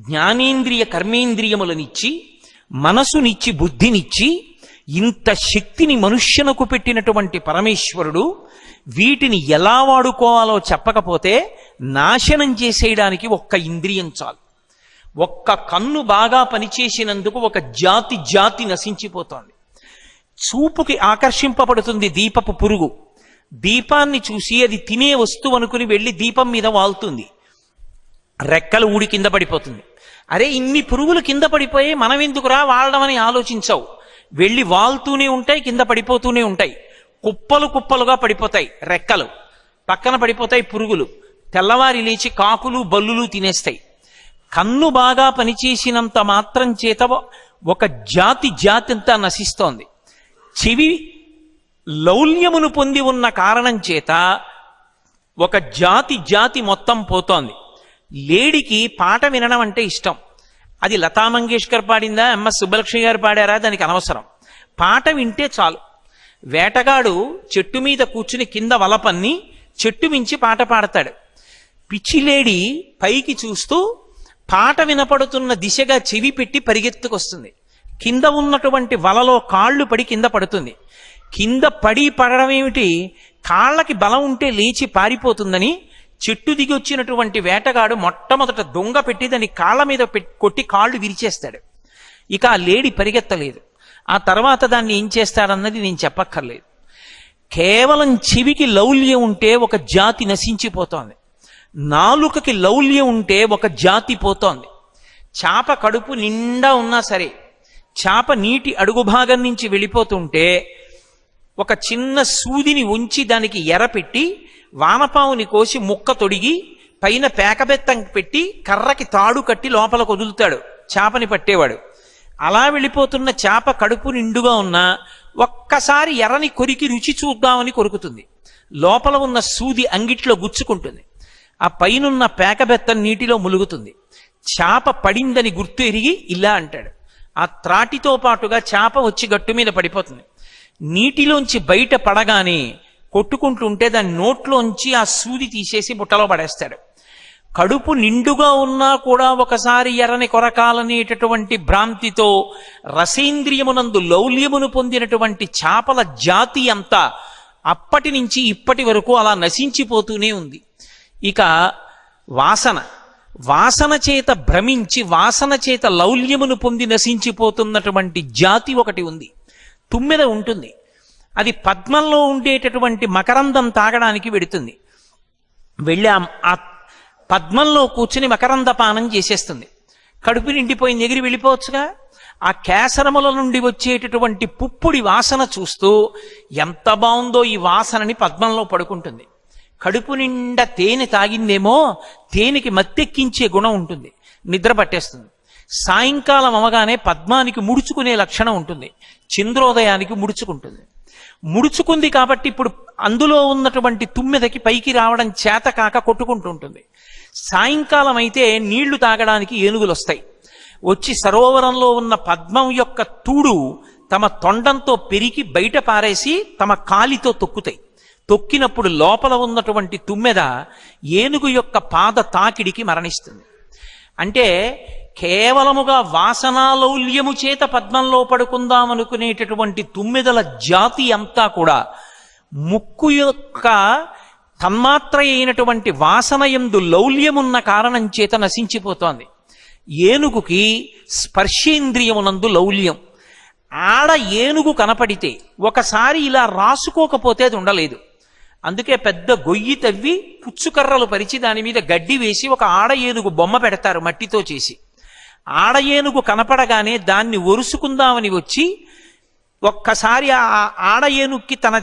జ్ఞానేంద్రియ కర్మేంద్రియములనిచ్చి మనసునిచ్చి బుద్ధినిచ్చి ఇంత శక్తిని మనుష్యునకు పెట్టినటువంటి పరమేశ్వరుడు వీటిని ఎలా వాడుకోవాలో చెప్పకపోతే నాశనం చేసేయడానికి ఒక్క ఇంద్రియం చాలు. ఒక్క కన్ను బాగా పనిచేసినందుకు ఒక జాతి నశించిపోతోంది. చూపుకి ఆకర్షింపబడుతుంది దీపపు పురుగు. దీపాన్ని చూసి అది తినే వస్తువు అనుకుని వెళ్ళి దీపం మీద వాలుతుంది, రెక్కలు ఊడి కింద పడిపోతుంది. అరే ఇన్ని పురుగులు కింద పడిపోయి మనం ఎందుకురా వాడడం అని ఆలోచించవు. వెళ్ళి వాలుతూనే ఉంటాయి, కింద పడిపోతూనే ఉంటాయి. కుప్పలు కుప్పలుగా పడిపోతాయి రెక్కలు, పక్కన పడిపోతాయి పురుగులు. తెల్లవారి లేచి కాకులు బల్లులు తినేస్తాయి. కన్ను బాగా పనిచేసినంత మాత్రం చేత ఒక జాతి అంతా నశిస్తోంది. చెవి లౌల్యమును పొంది ఉన్న కారణం చేత ఒక జాతి మొత్తం పోతోంది. లేడికి పాట వినడం అంటే ఇష్టం. అది లతా మంగేష్కర్ పాడిందా, ఎంఎస్ సుబ్బలక్ష్మి గారు పాడారా, దానికి అనవసరం. పాట వింటే చాలు. వేటగాడు చెట్టు మీద కూర్చుని కింద వలపన్ని చెట్టు మించి పాట పాడతాడు. పిచ్చిలేడి పైకి చూస్తూ పాట వినపడుతున్న దిశగా చెవి పెట్టి పరిగెత్తుకొస్తుంది. కింద ఉన్నటువంటి వలలో కాళ్ళు పడి కింద పడుతుంది. కింద పడడం ఏమిటి, కాళ్ళకి బలం ఉంటే లేచి పారిపోతుందని చెట్టు దిగి వచ్చినటువంటి వేటగాడు మొట్టమొదట దొంగ పెట్టి దాన్ని కాళ్ళ మీద కొట్టి కాళ్ళు విరిచేస్తాడు. ఇక ఆ లేడి పరిగెత్తలేదు. ఆ తర్వాత దాన్ని ఏం చేస్తాడన్నది నేను చెప్పక్కర్లేదు. కేవలం చెవికి లౌల్యం ఉంటే ఒక జాతి నశించిపోతోంది. నాలుకకి లౌల్యం ఉంటే ఒక జాతి పోతోంది. చాప కడుపు నిండా ఉన్నా సరే చాప నీటి అడుగు భాగం నుంచి వెళ్ళిపోతుంటే ఒక చిన్న సూదిని ఉంచి దానికి ఎర పెట్టి వానపావుని కోసి ముక్క తొడిగి పైన పేకబెత్తం పెట్టి కర్రకి తాడు కట్టి లోపలకు వదులుతాడు చాపని పట్టేవాడు. అలా వెళ్ళిపోతున్న చాప కడుపు నిండుగా ఉన్నా ఒక్కసారి ఎర్రని కొరికి రుచి చూద్దామని కొరుకుతుంది. లోపల ఉన్న సూది అంగిట్లో గుచ్చుకుంటుంది. ఆ పైనున్న పేకబెత్తం నీటిలో ములుగుతుంది. చాప పడిందని గుర్తు ఎరిగి ఇలా అంటాడు. ఆ త్రాటితో పాటుగా చాప వచ్చి గట్టు మీద పడిపోతుంది. నీటిలోంచి బయట పడగానే కొట్టుకుంటుంటే దాని నోట్లోంచి ఆ సూది తీసేసి బుట్టలో పడేస్తాడు. కడుపు నిండుగా ఉన్నా కూడా ఒకసారి ఎర్రని కొరకాలనేటటువంటి భ్రాంతితో రసేంద్రియమునందు లౌల్యమును పొందినటువంటి చేపల జాతి అంతా అప్పటి నుంచి ఇప్పటి వరకు అలా నశించిపోతూనే ఉంది. ఇక వాసన చేత భ్రమించి వాసన చేత లౌల్యమును పొంది నశించిపోతున్నటువంటి జాతి ఒకటి ఉంది. తుమ్మెద ఉంటుంది. అది పద్మంలో ఉండేటటువంటి మకరందం తాగడానికి వెడుతుంది. వెళ్ళి ఆ పద్మంలో కూర్చుని మకరంద పానం చేసేస్తుంది. కడుపు నిండిపోయింది, ఎగిరి వెళ్ళిపోవచ్చుగా. ఆ కేసరముల నుండి వచ్చేటటువంటి పుప్పుడి వాసన చూస్తూ ఎంత బాగుందో ఈ వాసనని పద్మంలో పడుకుంటుంది. కడుపు నిండా తేనె తాగిందేమో, తేనెకి మత్తెక్కించే గుణం ఉంటుంది, నిద్ర పట్టేస్తుంది. సాయంకాలం అవగానే పద్మానికి ముడుచుకునే లక్షణం ఉంటుంది, చంద్రోదయానికి ముడుచుకుంటుంది. ముడుచుకుంది కాబట్టి ఇప్పుడు అందులో ఉన్నటువంటి తుమ్మెదకి పైకి రావడం చేత కాక కొట్టుకుంటుంటుంది. సాయంకాలం అయితే నీళ్లు తాగడానికి ఏనుగులు వస్తాయి. వచ్చి సరోవరంలో ఉన్న పద్మం యొక్క తూడు తమ తొండంతో పెరికి బయట పారేసి తమ కాలితో తొక్కుతాయి. తొక్కినప్పుడు లోపల ఉన్నటువంటి తుమ్మెద ఏనుగు యొక్క పాద తాకిడికి మరణిస్తుంది. అంటే కేవలముగా వాసనాలౌల్యము చేత పద్మంలో పడుకుందామనుకునేటటువంటి తుమ్మెదల జాతి అంతా కూడా ముక్కు యొక్క తన్మాత్ర అయినటువంటి వాసనయందు లౌల్యమున్న కారణం చేత నశించిపోతోంది. ఏనుగుకి స్పర్శేంద్రియమునందు లౌల్యం. ఆడ ఏనుగు కనపడితే ఒకసారి ఇలా రాసుకోకపోతే అది ఉండలేదు. అందుకే పెద్ద గొయ్యి తవ్వి పుచ్చుకర్రలు పరిచి దాని మీద గడ్డి వేసి ఒక ఆడ ఏనుగు బొమ్మ పెడతారు మట్టితో చేసి. ఆడ ఏనుగు కనపడగానే దాన్ని ఒరుసుకుందామని వచ్చి ఒక్కసారి ఆ ఆడ ఏనుగుకి తన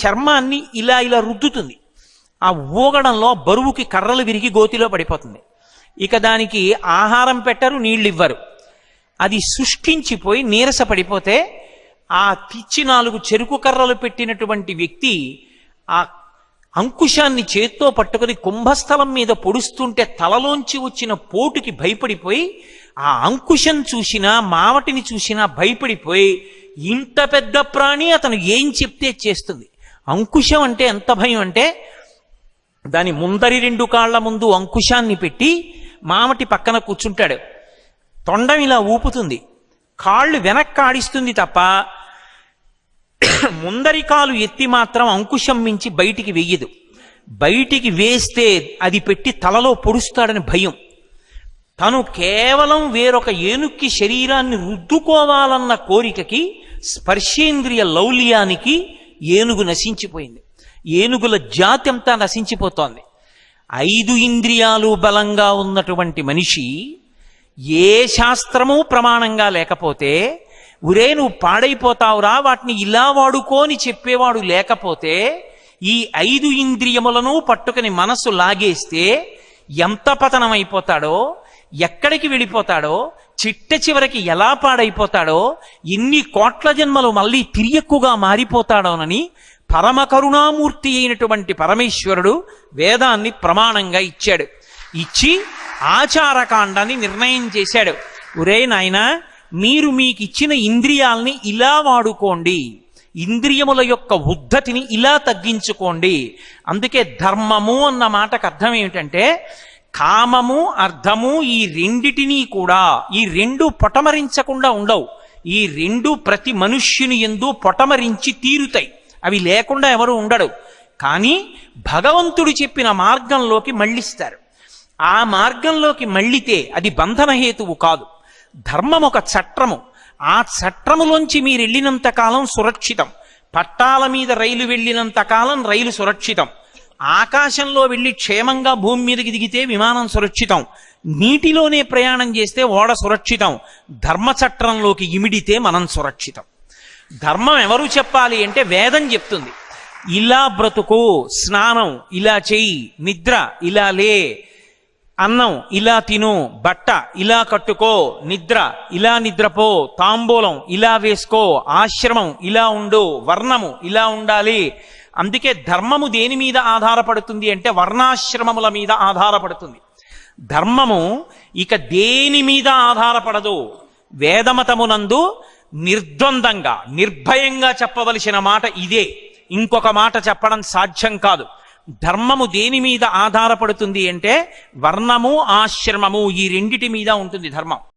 చర్మాన్ని ఇలా రుద్దుతుంది. ఆ ఊగడంలో బరువుకి కర్రలు విరిగి గోతిలో పడిపోతుంది. ఇక దానికి ఆహారం పెట్టరు, నీళ్ళు ఇవ్వరు. అది శుష్కించిపోయి నీరస పడిపోతే ఆ పిచ్చి 4 చెరుకు కర్రలు పెట్టినటువంటి వ్యక్తి ఆ అంకుశాన్ని చేత్తో పట్టుకుని కుంభస్థలం మీద పొడుస్తుంటే తలలోంచి వచ్చిన పోటుకి భయపడిపోయి ఆ అంకుశం చూసినా మావటిని చూసినా భయపడిపోయి ఇంత పెద్ద ప్రాణి అతను ఏం చెప్తే చేస్తుంది. అంకుశం అంటే ఎంత భయం అంటే దాని ముందరి 2 కాళ్ల ముందు అంకుశాన్ని పెట్టి మామటి పక్కన కూర్చుంటాడు. తొండం ఇలా ఊపుతుంది, కాళ్ళు వెనక్కి ఆడిస్తుంది తప్ప ముందరి కాలు ఎత్తి మాత్రం అంకుశం మించి బయటికి వెయ్యదు. బయటికి వేస్తే అది పెట్టి తలలో పొడుస్తాడని భయం. తను కేవలం వేరొక ఏనుక్కి శరీరాన్ని రుద్దుకోవాలన్న కోరికకి, స్పర్శేంద్రియ లౌల్యానికి ఏనుగు నశించిపోయింది. ఏనుగుల జాతి అంతా నశించిపోతోంది. 5 ఇంద్రియాలు బలంగా ఉన్నటువంటి మనిషి ఏ శాస్త్రము ప్రమాణంగా లేకపోతే, ఉరే నువ్వు పాడైపోతావురా వాటిని ఇలా వాడుకోని చెప్పేవాడు లేకపోతే, ఈ 5 ఇంద్రియములను పట్టుకుని మనస్సు లాగేస్తే ఎంత పతనమైపోతాడో, ఎక్కడికి వెళ్ళిపోతాడో, చిట్ట చివరికి ఎలా పాడైపోతాడో, ఎన్ని కోట్ల జన్మలు మళ్ళీ తిరియక్కుగా మారిపోతాడోనని పరమ కరుణామూర్తి అయినటువంటి పరమేశ్వరుడు వేదాన్ని ప్రమాణంగా ఇచ్చాడు. ఇచ్చి ఆచారకాండాన్ని నిర్ణయం చేశాడు. ఒరే నాయనా, మీరు మీకు ఇచ్చిన ఇంద్రియాల్ని ఇలా వాడుకోండి, ఇంద్రియముల యొక్క ఉద్ధతిని ఇలా తగ్గించుకోండి. అందుకే ధర్మము అన్న మాటకు అర్థం ఏమిటంటే, కామము అర్థము ఈ రెండిటినీ కూడా, ఈ రెండు పొటమరించకుండా ఉండవు. ఈ రెండు ప్రతి మనుష్యుని యందు పొటమరించి తీరుతాయి. అవి లేకుండా ఎవరు ఉండడు. కానీ భగవంతుడు చెప్పిన మార్గంలోకి మళ్ళిస్తారు. ఆ మార్గంలోకి మళ్ళితే అది బంధనహేతువు కాదు. ధర్మం ఒక చట్రము. ఆ చట్రములోంచి మీరు వెళ్ళినంత కాలం సురక్షితం. పట్టాల మీద రైలు వెళ్ళినంత కాలం రైలు సురక్షితం. ఆకాశంలో వెళ్ళి క్షేమంగా భూమి మీదకి దిగితే విమానం సురక్షితం. నీటిలోనే ప్రయాణం చేస్తే ఓడ సురక్షితం. ధర్మచట్రంలోకి ఇమిడితే మనం సురక్షితం. ధర్మం ఎవరు చెప్పాలి అంటే వేదం చెప్తుంది. ఇలా బ్రతుకు, స్నానం ఇలా చెయ్యి, నిద్ర ఇలా లే, అన్నం ఇలా తిను, బట్ట ఇలా కట్టుకో, నిద్ర ఇలా నిద్రపో, తాంబూలం ఇలా వేసుకో, ఆశ్రమం ఇలా ఉండు, వర్ణము ఇలా ఉండాలి. అందుకే ధర్మము దేని మీద ఆధారపడుతుంది అంటే వర్ణాశ్రమముల మీద ఆధారపడుతుంది. ధర్మము ఇక దేని మీద ఆధారపడదు. వేదమతమునందు నిర్ద్వందంగా నిర్భయంగా చెప్పవలసిన మాట ఇదే. ఇంకొక మాట చెప్పడం సాధ్యం కాదు. ధర్మము దేని మీద ఆధారపడుతుంది అంటే వర్ణము, ఆశ్రమము, ఈ రెండిటి మీద ఉంటుంది ధర్మం.